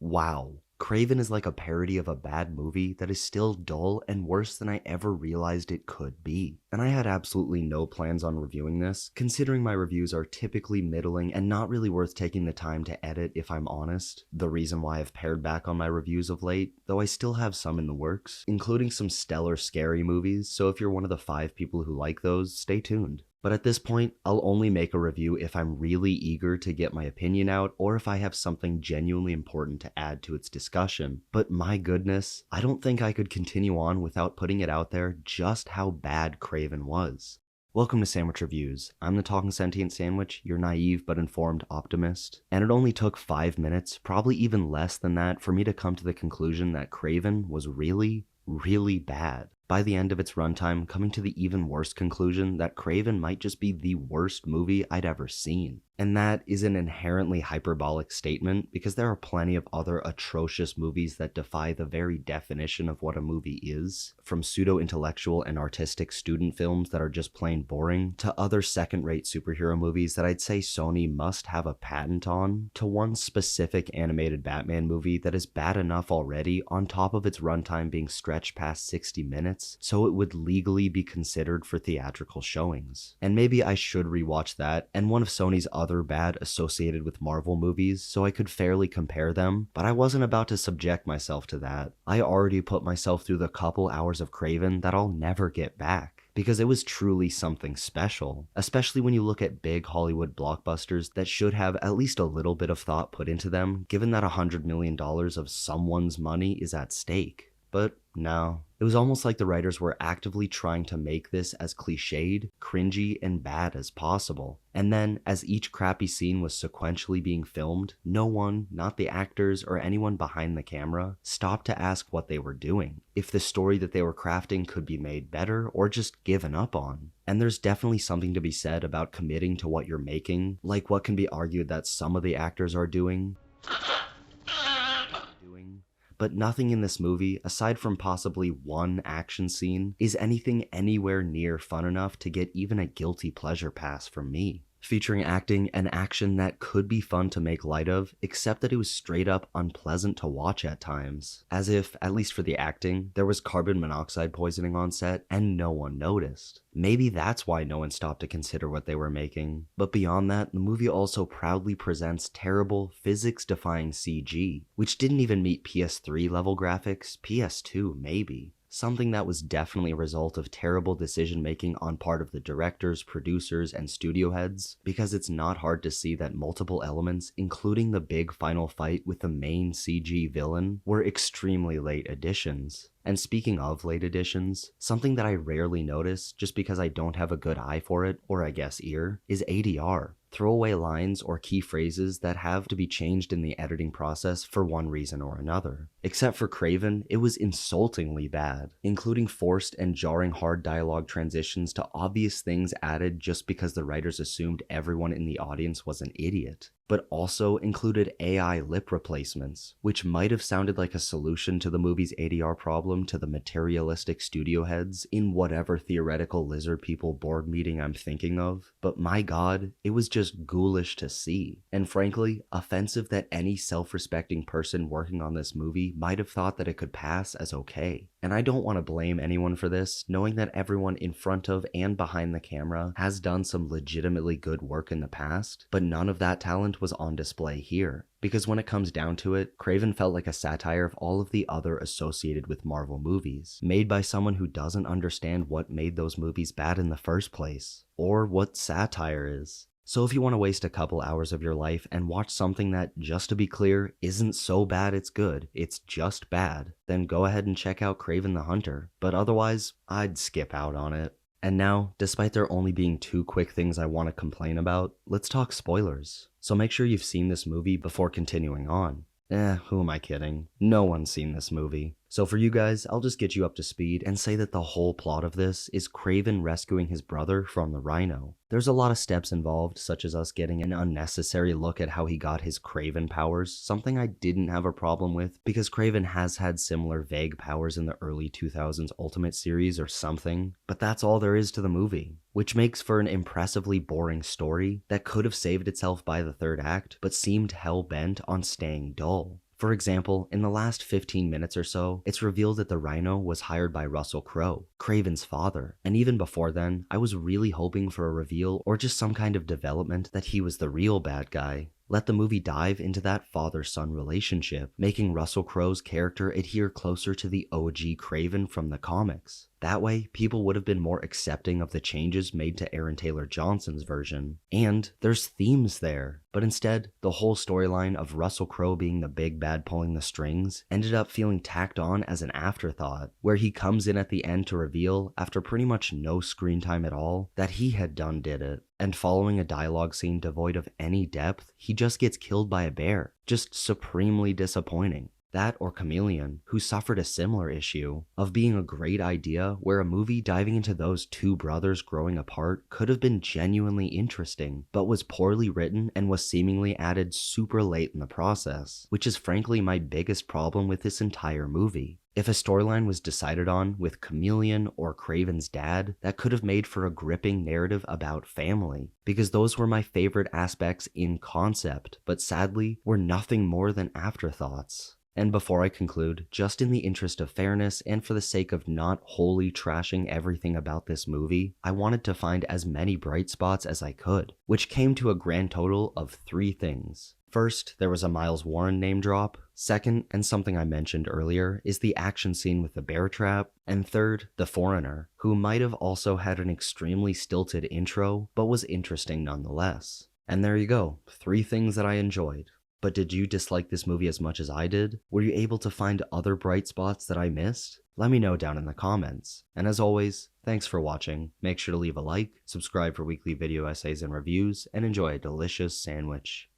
Wow. Kraven is like a parody of a bad movie that is still dull and worse than I ever realized it could be. And I had absolutely no plans on reviewing this, considering my reviews are typically middling and not really worth taking the time to edit if I'm honest. The reason why I've pared back on my reviews of late, though I still have some in the works, including some stellar scary movies, so if you're one of the 5 people who like those, stay tuned. But at this point, I'll only make a review if I'm really eager to get my opinion out or if I have something genuinely important to add to its discussion. But my goodness, I don't think I could continue on without putting it out there just how bad Kraven was. Welcome to Sandwich Reviews. I'm the Talking Sentient Sandwich, your naive but informed optimist. And it only took 5 minutes, probably even less than that, for me to come to the conclusion that Kraven was really bad. By the end of its runtime, coming to the even worse conclusion that Kraven might just be the worst movie I'd ever seen. And that is an inherently hyperbolic statement because there are plenty of other atrocious movies that defy the very definition of what a movie is, from pseudo-intellectual and artistic student films that are just plain boring, to other second-rate superhero movies that I'd say Sony must have a patent on, to one specific animated Batman movie that is bad enough already on top of its runtime being stretched past 60 minutes, so it would legally be considered for theatrical showings. And maybe I should rewatch that and one of Sony's other bad associated with Marvel movies so I could fairly compare them, but I wasn't about to subject myself to that. I already put myself through the couple hours of Kraven that I'll never get back, because it was truly something special, especially when you look at big Hollywood blockbusters that should have at least a little bit of thought put into them, given that $100 million of someone's money is at stake. But no, it was almost like the writers were actively trying to make this as cliched, cringy, and bad as possible. And then, as each crappy scene was sequentially being filmed, no one, not the actors or anyone behind the camera, stopped to ask what they were doing, if the story that they were crafting could be made better or just given up on. And there's definitely something to be said about committing to what you're making, like what can be argued that some of the actors are doing. But nothing in this movie, aside from possibly one action scene, is anything anywhere near fun enough to get even a guilty pleasure pass from me. Featuring acting and action that could be fun to make light of, except that it was straight up unpleasant to watch at times. As if, at least for the acting, there was carbon monoxide poisoning on set and no one noticed. Maybe that's why no one stopped to consider what they were making. But beyond that, the movie also proudly presents terrible, physics-defying CG, which didn't even meet PS3 level graphics, PS2 maybe. Something that was definitely a result of terrible decision-making on part of the directors, producers, and studio heads, because it's not hard to see that multiple elements, including the big final fight with the main CG villain, were extremely late additions. And speaking of late additions, something that I rarely notice just because I don't have a good eye for it, or I guess ear, is ADR. Throwaway lines or key phrases that have to be changed in the editing process for one reason or another. Except for Kraven, it was insultingly bad, including forced and jarring hard dialogue transitions to obvious things added just because the writers assumed everyone in the audience was an idiot, but also included AI lip replacements, which might have sounded like a solution to the movie's ADR problem to the materialistic studio heads in whatever theoretical lizard people board meeting I'm thinking of, but my god, it was just ghoulish to see, and frankly, offensive that any self-respecting person working on this movie might have thought that it could pass as okay. And I don't want to blame anyone for this, knowing that everyone in front of and behind the camera has done some legitimately good work in the past, but none of that talent was on display here. Because when it comes down to it, Kraven felt like a satire of all of the other associated with Marvel movies, made by someone who doesn't understand what made those movies bad in the first place, or what satire is. So if you want to waste a couple hours of your life and watch something that, just to be clear, isn't so bad it's good, it's just bad, then go ahead and check out Kraven the Hunter, but otherwise, I'd skip out on it. And now, despite there only being 2 quick things I want to complain about, let's talk spoilers. So make sure you've seen this movie before continuing on. Who am I kidding? No one's seen this movie. So for you guys, I'll just get you up to speed and say that the whole plot of this is Kraven rescuing his brother from the Rhino. There's a lot of steps involved, such as us getting an unnecessary look at how he got his Kraven powers, something I didn't have a problem with because Kraven has had similar vague powers in the early 2000s Ultimate series or something, but that's all there is to the movie, which makes for an impressively boring story that could have saved itself by the third act, but seemed hell-bent on staying dull. For example, in the last 15 minutes or so, it's revealed that the Rhino was hired by Russell Crowe, Kraven's father, and even before then, I was really hoping for a reveal or just some kind of development that he was the real bad guy. Let the movie dive into that father-son relationship, making Russell Crowe's character adhere closer to the OG Kraven from the comics. That way, people would have been more accepting of the changes made to Aaron Taylor Johnson's version. And there's themes there. But instead, the whole storyline of Russell Crowe being the big bad pulling the strings ended up feeling tacked on as an afterthought, where he comes in at the end to reveal, after pretty much no screen time at all, that he had done did it. And following a dialogue scene devoid of any depth, he just gets killed by a bear. Just supremely disappointing. That or Chameleon, who suffered a similar issue of being a great idea where a movie diving into those two brothers growing apart could have been genuinely interesting, but was poorly written and was seemingly added super late in the process, which is frankly my biggest problem with this entire movie. If a storyline was decided on with Chameleon or Kraven's dad, that could have made for a gripping narrative about family, because those were my favorite aspects in concept, but sadly were nothing more than afterthoughts. And before I conclude, just in the interest of fairness and for the sake of not wholly trashing everything about this movie, I wanted to find as many bright spots as I could, which came to a grand total of 3 things. First, there was a Miles Warren name drop. Second, and something I mentioned earlier, is the action scene with the bear trap. And third, the foreigner, who might have also had an extremely stilted intro, but was interesting nonetheless. And there you go, 3 things that I enjoyed. But did you dislike this movie as much as I did? Were you able to find other bright spots that I missed? Let me know down in the comments. And as always, thanks for watching. Make sure to leave a like, subscribe for weekly video essays and reviews, and enjoy a delicious sandwich.